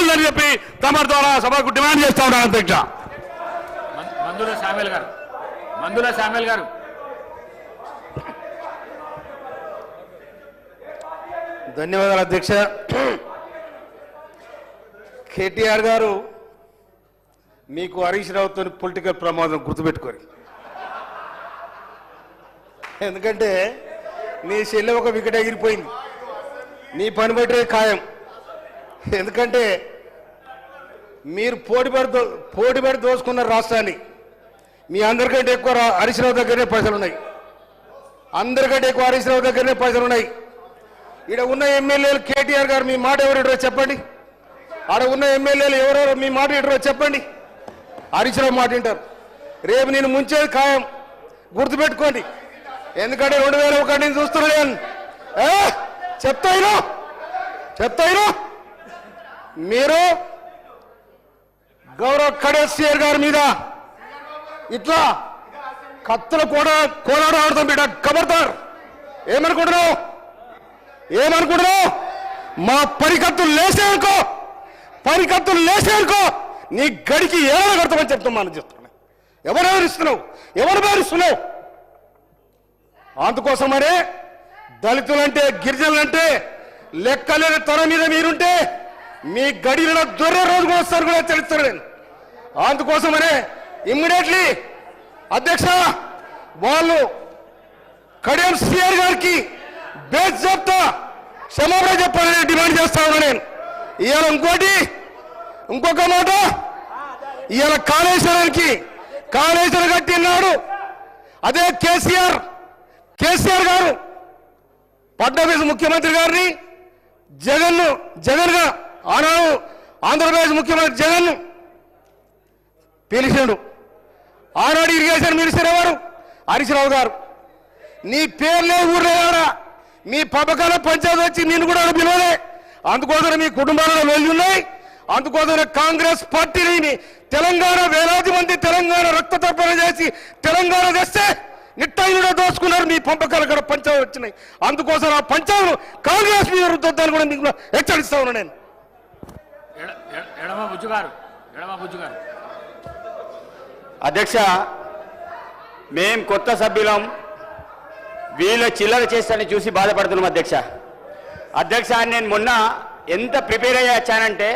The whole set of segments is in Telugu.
కావాలని చెప్పి తమ ద్వారా సభకు డిమాండ్ చేస్తా ఉన్నాను అధ్యక్ష. మందుల శామ్యూల్ గారు ధన్యవాదాలు అధ్యక్ష. కేటీఆర్ గారు మీకు హరీష్ రావుతో పొలిటికల్ ప్రమాదం గుర్తుపెట్టుకోరు. ఎందుకంటే నీ చెల్లె ఒక వికెట్ ఎగిరిపోయింది, నీ పని బట్టే ఖాయం. ఎందుకంటే మీరు పోటీపడి దోసుకున్న రాష్ట్రాన్ని. మీ అందరికంటే ఎక్కువ హరీష్ రావు దగ్గరనే పైసలు ఉన్నాయి, అందరికంటే ఎక్కువ హరీష్ రావు దగ్గరనే పైసలు ఉన్నాయి. ఇక్కడ ఉన్న ఎమ్మెల్యేలు కేటీఆర్ గారు మీ మాట ఎవరు చెప్పండి, ఆడ ఉన్న ఎమ్మెల్యేలు ఎవరెవరు మీ మాట ఇటరో చెప్పండి. హరీష్ రావు మాట వింటారు. రేపు నేను ముంచేది ఖాయం, గుర్తుపెట్టుకోండి. ఎందుకంటే 2001 నుంచి చూస్తున్నాను. చెప్తాయినా మీరు గౌరవ్ ఖడేసియర్ గారి మీద ఇట్లా కత్తులు కోలాడ ఆడుతాం బిడ్డ. కబర్దార్. ఏమనుకుంటున్నావు? మా పరికత్తులు లేసేనుకో నీ గడికి ఏమైనా కడతామని చెప్తామని చెప్తున్నా. ఎవరు బెదిరిస్తున్నావు? అందుకోసమనే దళితులంటే గిరిజనులంటే లెక్కలేని తన మీద మీరుంటే మీ గడిలో దొర్రె రోజుకు వస్తారు కూడా తెలుస్తారు. నేను అందుకోసమనే ఇమ్మీడియట్లీ అధ్యక్ష వాళ్ళు కడియం సిఆర్ గారికి బేస్ చెప్తా క్షమాపణ చెప్పాలని డిమాండ్ చేస్తా ఉన్నా నేను. ఇవాళ ఇంకొక మాట, ఇవాళ కాళేశ్వరం కట్టినాడు అదే కేసీఆర్ గారు ఫడ్నవీస్ ముఖ్యమంత్రి గారిని జగన్ గా ఆనాడు ఆంధ్రప్రదేశ్ ముఖ్యమంత్రి జగన్ పిలిచాడు. ఆనాడు ఇరిగేషన్ మినిస్టర్ ఎవరు? హరీష్ రావు గారు. నీ పేర్లే ఊర్లో మీ పథకాల పంచాయతీ వచ్చి నేను కూడా పిలవలే. అందుకోసం మీ కుటుంబాలలో వెళ్ళి ఉన్నాయి. అందుకోసం కాంగ్రెస్ పార్టీని తెలంగాణ వేలాది మంది తెలంగాణ రక్త తర్పణ చేసి తెలంగాణ తెస్తే నిట్టాయిలో దోచుకున్నారు. మీ పంపకాలు కూడా పంచాయతీ వచ్చినాయి. అందుకోసం ఆ పంచాయతీలు కాంగ్రెస్ మీద రుద్దాన్ని కూడా మీకు హెచ్చరిస్తా ఉన్నా నేను. అధ్యక్ష, మేం కొత్త సభ్యులం, వీళ్ళ చిల్లర చేస్తానని చూసి బాధపడుతున్నాం అధ్యక్ష. నేను మొన్న ఎంత ప్రిపేర్ అయ్యి వచ్చానంటే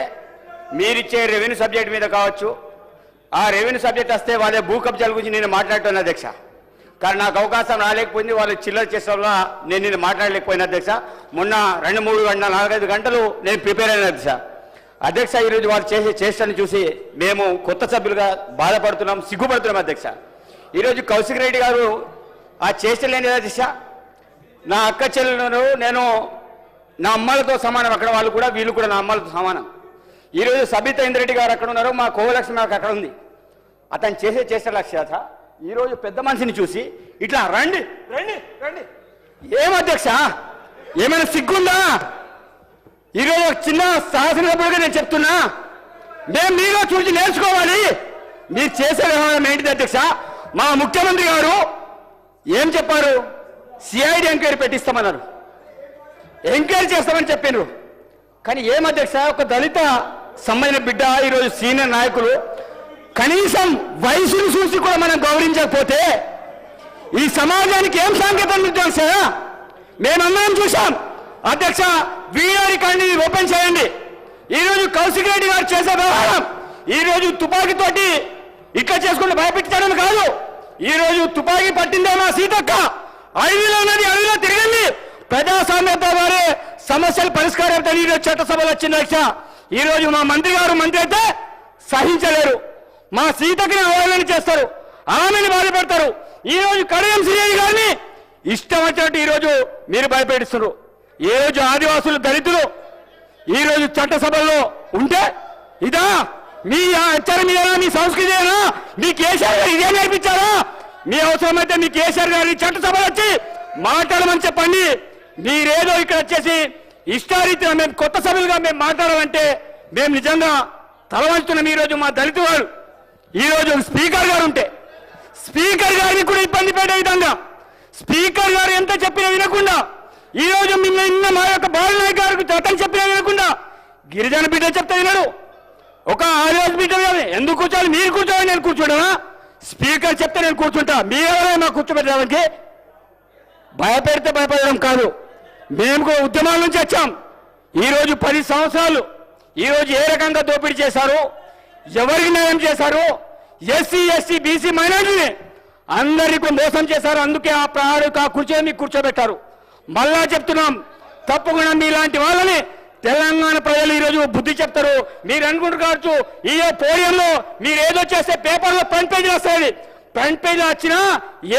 మీరిచ్చే రెవెన్యూ సబ్జెక్ట్ మీద కావచ్చు, ఆ రెవెన్యూ సబ్జెక్ట్ వస్తే వాళ్ళ భూ కబ్జాల గురించి నేను మాట్లాడుతున్నాను అధ్యక్ష. కానీ నాకు అవకాశం రాలేకపోయింది, వాళ్ళు చిల్లర చేసే వల్ల నేను మాట్లాడలేకపోయినా అధ్యక్ష. మొన్న 2-3 గంటలు 4-5 గంటలు నేను ప్రిపేర్ అయినా అధ్యక్ష. ఈరోజు వాళ్ళు చేసే చేష్టని చూసి మేము కొత్త సభ్యులుగా బాధపడుతున్నాం, సిగ్గుపడుతున్నాం అధ్యక్ష. ఈరోజు కౌశిక్ రెడ్డి గారు ఆ చేష్టలేని అధ్యక్ష. నా అక్క చెల్లెలను నేను నా అమ్మలతో సమానం, అక్కడ వాళ్ళు కూడా వీళ్ళు కూడా నా అమ్మలతో సమానం. ఈరోజు సబితా ఇంద్రెడ్డి గారు అక్కడ ఉన్నారు, మా కోవలక్ష్మి నాకు అక్కడ ఉంది. అతను చేసే లక్ష్యాత ఈరోజు పెద్ద మనిషిని చూసి ఇట్లా రండి రండి రండి. ఏమధ్యక్ష, ఏమైనా సిగ్గుందా? ఈరోజు చిన్న శాసనసభ్యుడిగా నేను చెప్తున్నా, మేము మీలో చూసి నేర్చుకోవాలి. మీరు చేసే వ్యవహారం ఏంటిది అధ్యక్ష? మా ముఖ్యమంత్రి గారు ఏం చెప్పారు? సిఐడి ఎంక్వైరీ పెట్టిస్తామన్నారు, ఎంక్వైరీ చేస్తామని చెప్పారు. కానీ ఏం అధ్యక్ష, ఒక దళిత సంబంధించిన బిడ్డ ఈరోజు సీనియర్ నాయకులు కనీసం వయసును చూసి కూడా మనం గౌరవించకపోతే ఈ సమాజానికి ఏం సంకేతం అధ్యక్ష? మేమందరం చూసాం అధ్యక్ష. వీడియో రికార్డుని ఓపెన్ చేయండి. ఈరోజు కౌశిక్ రెడ్డి గారు చేసే వ్యవహారం ఈరోజు తుపాకీతోటి ఇట్లా చేసుకుంటూ భయపెట్టడం కాదు. ఈరోజు తుపాకీ పట్టిందే మా సీతక్క, అడవిలో ఉన్నది అడవిలో తిరిగింది. ప్రజాస్వామ్యత వారే సమస్యలు పరిష్కారం ఈరోజు చట్టసభలో వచ్చింది అధ్యక్ష. ఈరోజు మా మంత్రి అయితే సహించలేరు, మా సీతకి అవహేళన చేస్తారు, ఆమెను బాధపెడతారు. ఈరోజు కడియం శ్రీహరి గారిని ఇష్టం వచ్చినట్టు ఈరోజు మీరు భయపెడిస్తున్నారు. ఏ రోజు ఆదివాసులు దళితులు ఈరోజు చట్టసభల్లో ఉంటే ఇదా మీ ఆచారం, మీ సంస్కృతి, మీ కేసీఆర్ గారు ఇదే నేర్పించారా? మీ అవసరమైతే మీ కేసీఆర్ గారిని చట్టసభలో వచ్చి మాట్లాడమని చెప్పండి. మీరేదో ఇక్కడ వచ్చేసి ఇష్టారీతిగా మేము కొత్త సభ్యులుగా మేము మాట్లాడాలంటే మేము నిజంగా తలవంచుతున్నాం. ఈరోజు మా దళిత వారు ఈరోజు స్పీకర్ గారు ఉంటే స్పీకర్ గారిని కూడా ఇబ్బంది పెట్టే విధంగా స్పీకర్ గారు ఎంత చెప్పినా వినకుండా ఈరోజు నిన్న మా యొక్క బాలనాయక్ గారికి చట్టం చెప్పినా వినకుండా గిరిజన బిడ్డ చెప్తే వినడు, ఒక ఆదివాసి బిడ్డ కాదు. ఎందుకు కూర్చోవాలి? మీరు కూర్చోవాలి, నేను కూర్చోడనా? స్పీకర్ చెప్తే నేను కూర్చుంటా, మీరెవరైనా కూర్చోబెట్టడానికి? భయపెడితే భయపడడం కాదు, మేము కూడా ఉద్యమాల నుంచి వచ్చాం. ఈరోజు 10 సంవత్సరాలు ఈరోజు ఏ రకంగా దోపిడీ చేశారు, ఎవరికి న్యాయం చేశారు? ఎస్సీ ఎస్టీ బీసీ మైనారిటీని అందరికీ మోసం చేశారు. అందుకే ఆ కుర్చీని కూర్చోబెట్టారు. మళ్ళా చెప్తున్నాం, తప్పకుండా మీలాంటి వాళ్ళని తెలంగాణ ప్రజలు ఈరోజు బుద్ధి చెప్తారు. మీరు అనుకుంటారు కావచ్చు, ఈ పోడియంలో మీరు ఏదో చేస్తే పేపర్లో ఫ్రంట్ పేజీలు వస్తాయి. ఫ్రంట్ పేజీలో వచ్చినా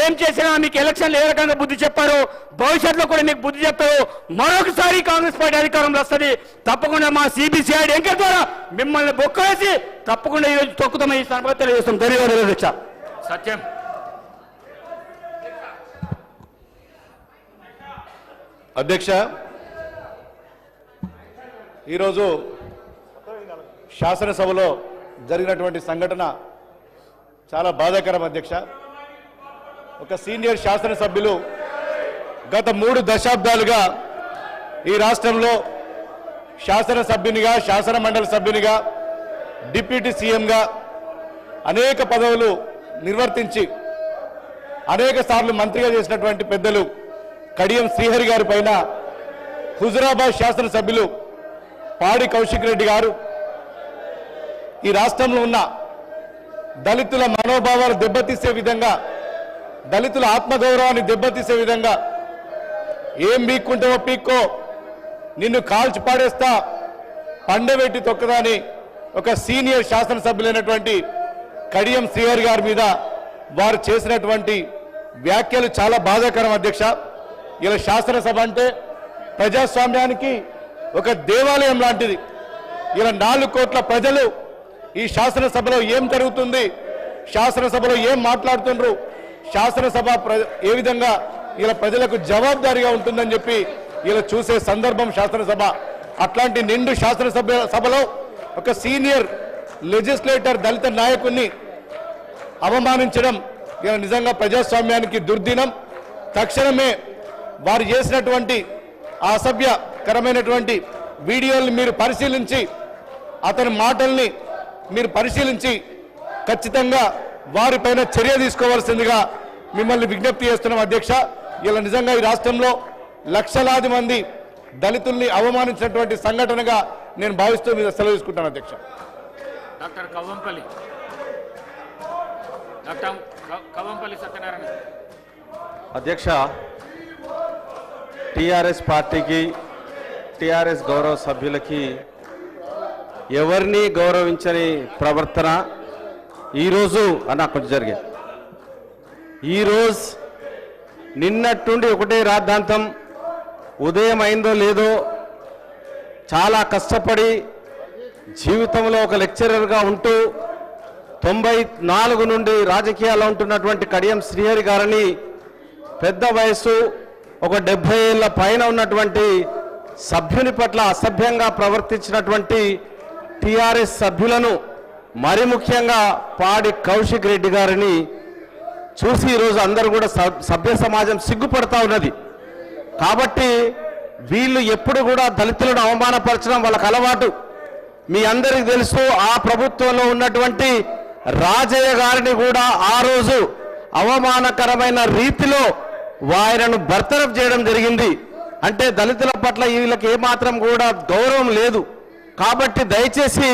ఏం చేసినా మీకు ఎలక్షన్లు ఏ రకంగా బుద్ధి చెప్పారు, భవిష్యత్తులో కూడా మీకు బుద్ధి చెప్తారు. మరొకసారి కాంగ్రెస్ పార్టీ అధికారంలో వస్తుంది. తప్పకుండా మా సిబిసిఐడి ఎంకర్ ద్వారా మిమ్మల్ని బొక్కవేసి తప్పకుండా ఈరోజు తొక్కుతామని ఈ సందర్భంగా తెలియజేస్తాం. ధన్యవాదాలు అధ్యక్ష. సత్యం. అధ్యక్ష, ఈరోజు శాసనసభలో జరిగినటువంటి సంఘటన చాలా బాధాకరం అధ్యక్ష. ఒక సీనియర్ శాసనసభ్యులు గత 3 దశాబ్దాలుగా ఈ రాష్ట్రంలో శాసనసభ్యునిగా, శాసన మండలి సభ్యునిగా, డిప్యూటీ సీఎంగా అనేక పదవులు నిర్వర్తించి అనేక సార్లు మంత్రిగా చేసినటువంటి పెద్దలు కడియం శ్రీహరి గారి పైన హుజురాబాద్ శాసనసభ్యులు పాడి కౌశిక్ రెడ్డి గారు ఈ రాష్ట్రంలో ఉన్న దళితుల మనోభావాలు దెబ్బతీసే విధంగా, దళితుల ఆత్మగౌరవాన్ని దెబ్బతీసే విధంగా, ఏం పీక్కుంటావో పీక్కో, నిన్ను కాల్చి పాడేస్తా, పండబెట్టి తొక్కదా అని ఒక సీనియర్ శాసనసభ్యులైనటువంటి కడియం శ్రీహరి గారి మీద వారు చేసినటువంటి వ్యాఖ్యలు చాలా బాధాకరం అధ్యక్ష. ఇలా శాసనసభ అంటే ప్రజాస్వామ్యానికి ఒక దేవాలయం లాంటిది. ఇలా 4 కోట్ల ప్రజలు ఈ శాసనసభలో ఏం జరుగుతుంది, శాసనసభలో ఏం మాట్లాడుతుండ్రు, శాసనసభ ఏ విధంగా ఇలా ప్రజలకు జవాబుదారీగా ఉంటుందని చెప్పి ఇలా చూసే సందర్భం శాసనసభ. అట్లాంటి నిండు సభలో ఒక సీనియర్ లెజిస్లేటర్ దళిత నాయకుడిని అవమానించడం ఇలా నిజంగా ప్రజాస్వామ్యానికి దుర్దినం. తక్షణమే వారు చేసినటువంటి ఆ అసభ్యకరమైనటువంటి వీడియోల్ని మీరు పరిశీలించి, అతని మాటల్ని మీరు పరిశీలించి ఖచ్చితంగా వారిపైన చర్య తీసుకోవాల్సిందిగా మిమ్మల్ని విజ్ఞప్తి చేస్తున్నాం అధ్యక్ష. ఇలా నిజంగా ఈ రాష్ట్రంలో లక్షలాది మంది దళితుల్ని అవమానించినటువంటి సంఘటనగా నేను భావిస్తూ మీద సెలవు తీసుకుంటాను అధ్యక్ష. డాక్టర్ కవ్వంపల్లి సత్యనారాయణ. అధ్యక్ష, టిఆర్ఎస్ పార్టీకి, టిఆర్ఎస్ గౌరవ సభ్యులకి ఎవరిని గౌరవించని ప్రవర్తన ఈరోజు కొంచెం జరిగే. ఈరోజు నిన్నట్టుండి ఒకటే రాద్ధాంతం, ఉదయం అయిందో లేదో చాలా కష్టపడి జీవితంలో ఒక లెక్చరర్గా ఉంటూ 94 నుండి రాజకీయాల్లో ఉంటున్నటువంటి కడియం శ్రీహరి గారిని పెద్ద వయసు ఒక 70 ఏళ్ల పైన ఉన్నటువంటి సభ్యుని పట్ల అసభ్యంగా ప్రవర్తించినటువంటి టిఆర్ఎస్ సభ్యులను, మరి ముఖ్యంగా పాడి కౌశిక్ రెడ్డి గారిని చూసి ఈరోజు అందరూ కూడా సభ్య సమాజం సిగ్గుపడతా ఉన్నది. కాబట్టి వీళ్ళు ఎప్పుడు కూడా దళితులను అవమానపరచడం వాళ్ళకు అలవాటు. మీ అందరికీ తెలుసు, ఆ ప్రభుత్వంలో ఉన్నటువంటి రాజయ్య గారిని కూడా ఆ రోజు అవమానకరమైన రీతిలో ఆయనను బర్తరఫ్ చేయడం జరిగింది. అంటే దళితుల పట్ల వీళ్ళకి ఏమాత్రం కూడా గౌరవం లేదు. కాబట్టి దయచేసి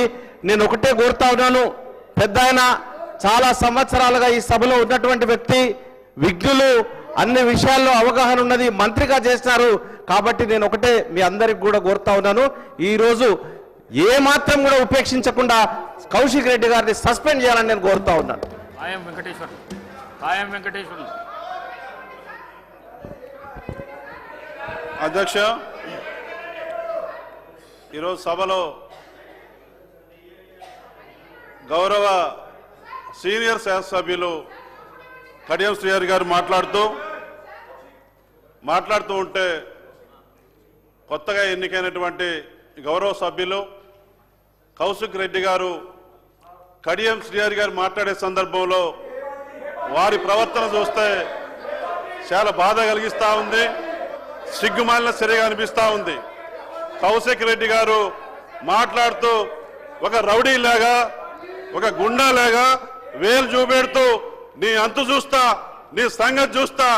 నేను ఒకటే కోరుతా ఉన్నాను, పెద్ద చాలా సంవత్సరాలుగా ఈ సభలో ఉన్నటువంటి వ్యక్తి, విజ్ఞులు, అన్ని విషయాల్లో అవగాహన ఉన్నది, మంత్రిగా చేస్తున్నారు. కాబట్టి నేను ఒకటే మీ అందరికి కూడా కోరుతా ఉన్నాను, ఈరోజు ఏమాత్రం కూడా ఉపేక్షించకుండా కౌశిక్ రెడ్డి గారిని సస్పెండ్ చేయాలని నేను కోరుతా ఉన్నాను. అధ్యక్ష, ఈరోజు సభలో గౌరవ సీనియర్ శాసనసభ్యులు కడియం శ్రీహరి గారు మాట్లాడుతూ ఉంటే కొత్తగా ఎన్నికైనటువంటి గౌరవ సభ్యులు కౌశిక్ రెడ్డి గారు కడియం శ్రీహరి గారు మాట్లాడే సందర్భంలో వారి ప్రవర్తన చూస్తే చాలా బాధ కలిగిస్తూ ఉంది, సిగ్గుమాలిన చర్యగా అనిపిస్తూ ఉంది. కౌశిక్ రెడ్డి గారు మాట్లాడుతూ ఒక రౌడీలాగా ఒక గుండాలాగా వేలు చూపెడుతూ నీ అంతు చూస్తా నీ సంగతి చూస్తా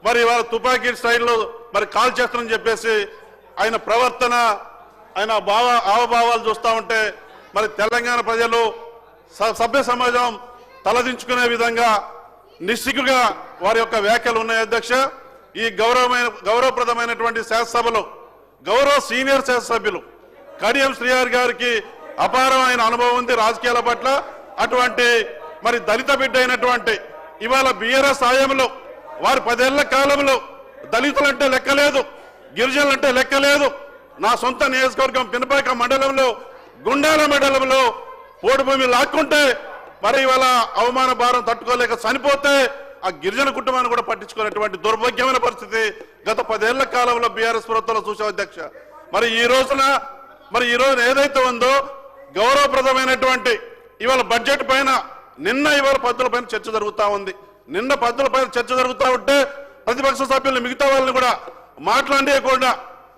మరి వాళ్ళ తుపాకీ స్టైల్లో మరి కాల్ చేస్తానని చెప్పేసి ఆయన ప్రవర్తన ఆయన హావభావాలు చూస్తూ ఉంటే మరి తెలంగాణ ప్రజలు సభ్య సమాజం తలదించుకునే విధంగా నిస్సిగ్గుగా వారి యొక్క వ్యాఖ్యలు ఉన్నాయి అధ్యక్ష. ఈ గౌరవప్రదమైనటువంటి శాసనసభలో గౌరవ సీనియర్ శాసనసభ్యులు కడియం శ్రీహరి గారికి అపారమైన అనుభవం ఉంది రాజకీయాల పట్ల. అటువంటి మరి దళిత బిడ్డ అయినటువంటి ఇవాళ బీఆర్ఎస్ హయాంలో వారి 10 ఏళ్ల కాలంలో దళితులంటే లెక్కలేదు, గిరిజనులంటే లెక్కలేదు. నా సొంత నియోజకవర్గం పినపాక మండలంలో గుండాల మండలంలో పోడు భూమి లాక్కుంటే మరి ఇవాళ అవమాన భారం తట్టుకోలేక చనిపోతే ఆ గిరిజన కుటుంబాన్ని కూడా పట్టించుకునేటువంటి దౌర్భాగ్యమైన పరిస్థితి గత 10 ఏళ్ల కాలంలో బీఆర్ఎస్ ప్రభుత్వంలో చూసాం అధ్యక్ష. మరి ఈ రోజున ఏదైతే ఉందో గౌరవప్రదమైనటువంటి ఇవాళ బడ్జెట్ పైన ఇవాళ పద్ధతుల పైన చర్చ జరుగుతూ ఉంది. పద్ధతుల పైన చర్చ జరుగుతూ ఉంటే ప్రతిపక్ష సభ్యులు మిగతా వాళ్ళని కూడా మాట్లాడేయకుండా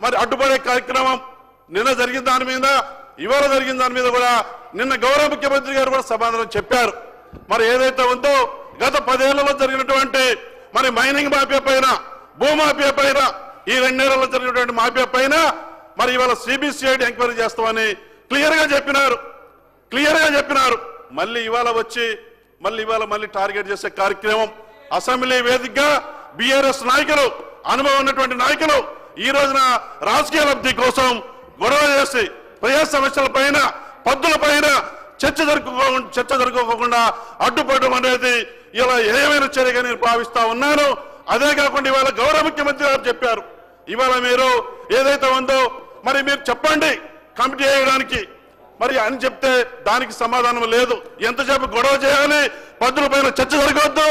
మరి అడ్డుపడే కార్యక్రమం నిన్న జరిగిన దాని మీద ఇవాళ జరిగిన దాని మీద కూడా నిన్న గౌరవ ముఖ్యమంత్రి గారు కూడా సమాధానం చెప్పారు. మరి ఏదైతే ఉందో గత 10 ఏళ్లలో జరిగినటువంటి మరి మైనింగ్ మాఫియా పైన భూమాఫియా పైన ఈ 2 ఏళ్లలో జరిగినటువంటి మాఫియా పైన మరి ఇవాళ సిబిసిఐడి ఎంక్వైరీ చేస్తామని క్లియర్ గా చెప్పినారు. మళ్ళీ ఇవాళ వచ్చి మళ్ళీ టార్గెట్ చేసే కార్యక్రమం అసెంబ్లీ వేదికగా బీఆర్ఎస్ నాయకులు అనుభవం ఉన్నటువంటి నాయకులు ఈ రోజున రాజకీయ లబ్ధి కోసం గొడవ చేసి ప్రజా సమస్యల పైన పద్దుల పైన చర్చ జరుపుకోకుండా అడ్డుపడడం అనేది ఇలా ఏమైన చర్యగా నేను భావిస్తా ఉన్నాను. అదే కాకుండా ఇవాళ గౌరవ ముఖ్యమంత్రి గారు చెప్పారు, ఇవాళ మీరు ఏదైతే ఉందో మరి మీరు చెప్పండి కమిటీ వేయడానికి మరి అని చెప్తే దానికి సమాధానం లేదు. ఎంతసేపు గొడవ చేయాలి, పద్దుల పైన చర్చ జరగవద్దు,